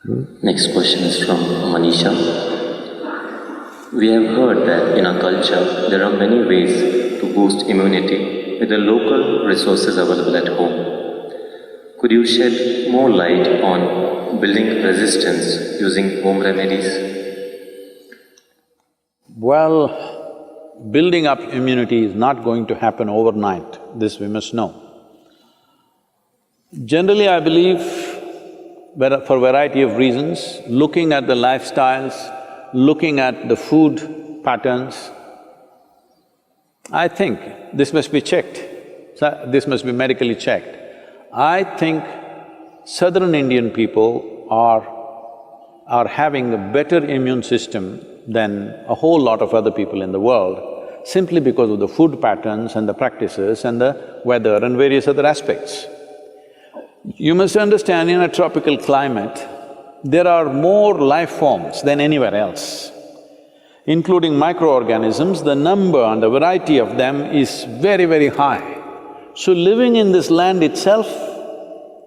Next question is from Manisha. We have heard that in our culture there are many ways to boost immunity with the local resources available at home. Could you shed more light on building resistance using home remedies? Well, building up immunity is not going to happen overnight, this we must know. Generally, I believe, for a variety of reasons, looking at the lifestyles, looking at the food patterns, I think this must be checked, this must be medically checked. I think southern Indian people are having a better immune system than a whole lot of other people in the world, simply because of the food patterns and the practices and the weather and various other aspects. You must understand, in a tropical climate, there are more life forms than anywhere else. Including microorganisms, the number and the variety of them is very, very high. So living in this land itself,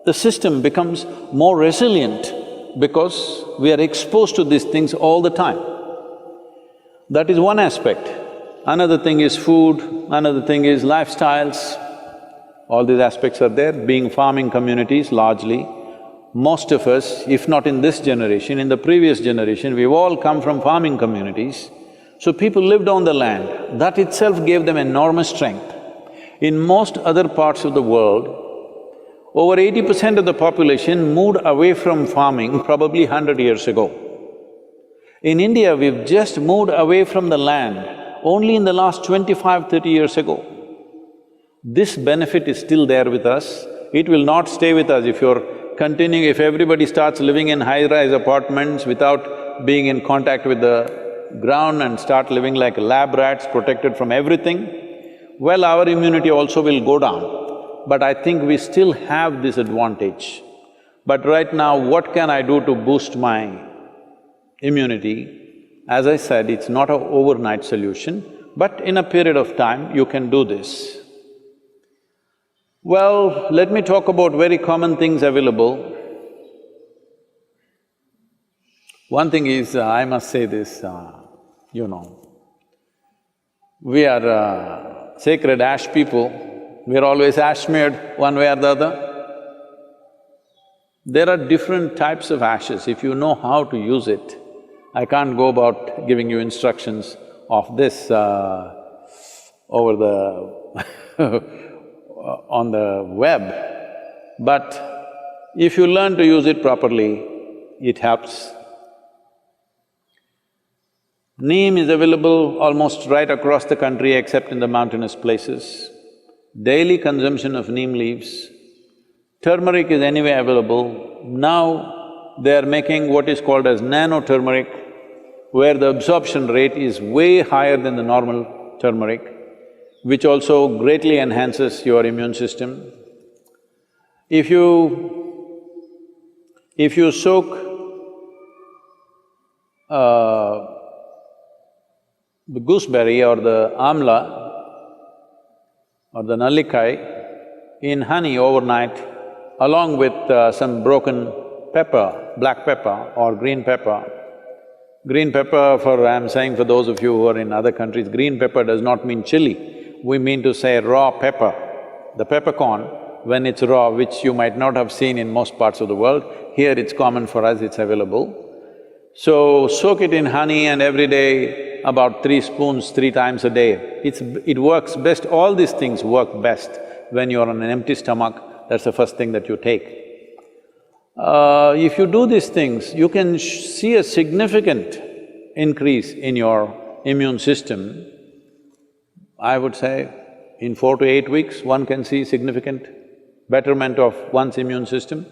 the system becomes more resilient because we are exposed to these things all the time. That is one aspect. Another thing is food, another thing is lifestyles. All these aspects are there. Being farming communities largely, most of us, if not in this generation, in the previous generation, we've all come from farming communities. So people lived on the land, that itself gave them enormous strength. In most other parts of the world, over 80% of the population moved away from farming probably 100 years ago. In India, we've just moved away from the land only in the last 25–30 years ago. This benefit is still there with us. It will not stay with us if you're continuing… if everybody starts living in high-rise apartments without being in contact with the ground and start living like lab rats, protected from everything, well, our immunity also will go down. But I think we still have this advantage. But right now, what can I do to boost my immunity? As I said, it's not an overnight solution, but in a period of time, you can do this. Well, let me talk about very common things available. One thing is, I must say this, we are sacred ash people, we're always ash smeared one way or the other. There are different types of ashes, if you know how to use it. I can't go about giving you instructions of this over the on the web, but if you learn to use it properly, it helps. Neem is available almost right across the country except in the mountainous places. Daily consumption of neem leaves. Turmeric is anyway available. Now they are making what is called as nano-turmeric, where the absorption rate is way higher than the normal turmeric, which also greatly enhances your immune system. If you soak the gooseberry or the amla or the nallikai in honey overnight, along with some broken pepper, black pepper or green pepper. Green pepper, I'm saying for those of you who are in other countries, green pepper does not mean chili. We mean to say raw pepper. The peppercorn, when it's raw, which you might not have seen in most parts of the world, here it's common for us, it's available. So, soak it in honey and every day about 3 spoons, 3 times a day. It works best, all these things work best when you're on an empty stomach, that's the first thing that you take. If you do these things, you can see a significant increase in your immune system. I would say in 4 to 8 weeks, one can see significant betterment of one's immune system.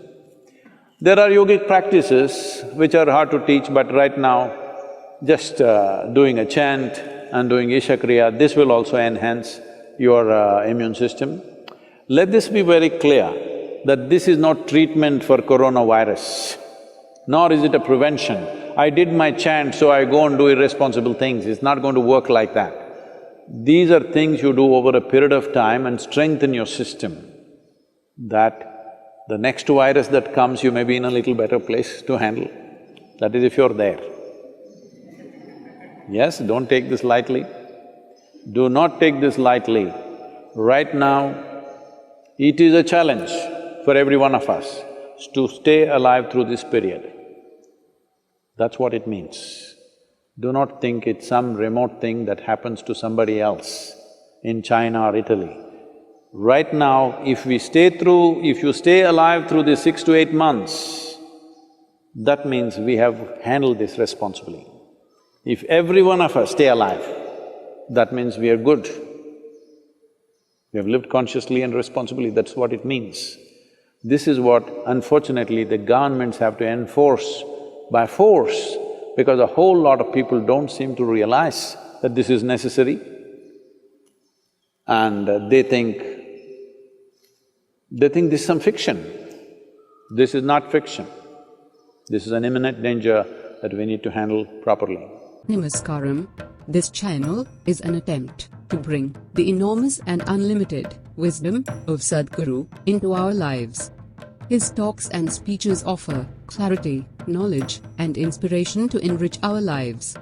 There are yogic practices which are hard to teach, but right now, just doing a chant and doing Isha Kriya, this will also enhance your immune system. Let this be very clear that this is not treatment for coronavirus, nor is it a prevention. I did my chant, so I go and do irresponsible things, it's not going to work like that. These are things you do over a period of time and strengthen your system, that The next virus that comes, you may be in a little better place to handle. That is if you're there. Yes, don't take this lightly. Do not take this lightly. Right now, it is a challenge for every one of us to stay alive through this period. That's what it means. Do not think it's some remote thing that happens to somebody else in China or Italy. Right now, if you stay alive through the 6 to 8 months, that means we have handled this responsibly. If every one of us stay alive, that means we are good. We have lived consciously and responsibly, that's what it means. This is what, unfortunately, the governments have to enforce by force, because a whole lot of people don't seem to realize that this is necessary. And they think this is some fiction. This is not fiction. This is an imminent danger that we need to handle properly. Namaskaram. This channel is an attempt to bring the enormous and unlimited wisdom of Sadhguru into our lives. His talks and speeches offer clarity, knowledge, and inspiration to enrich our lives.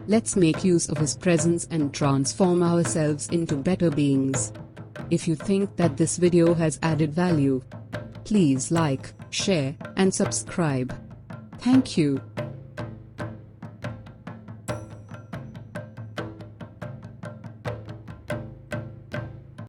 Let's make use of his presence and transform ourselves into better beings. If you think that this video has added value, please like, share, and subscribe. Thank you.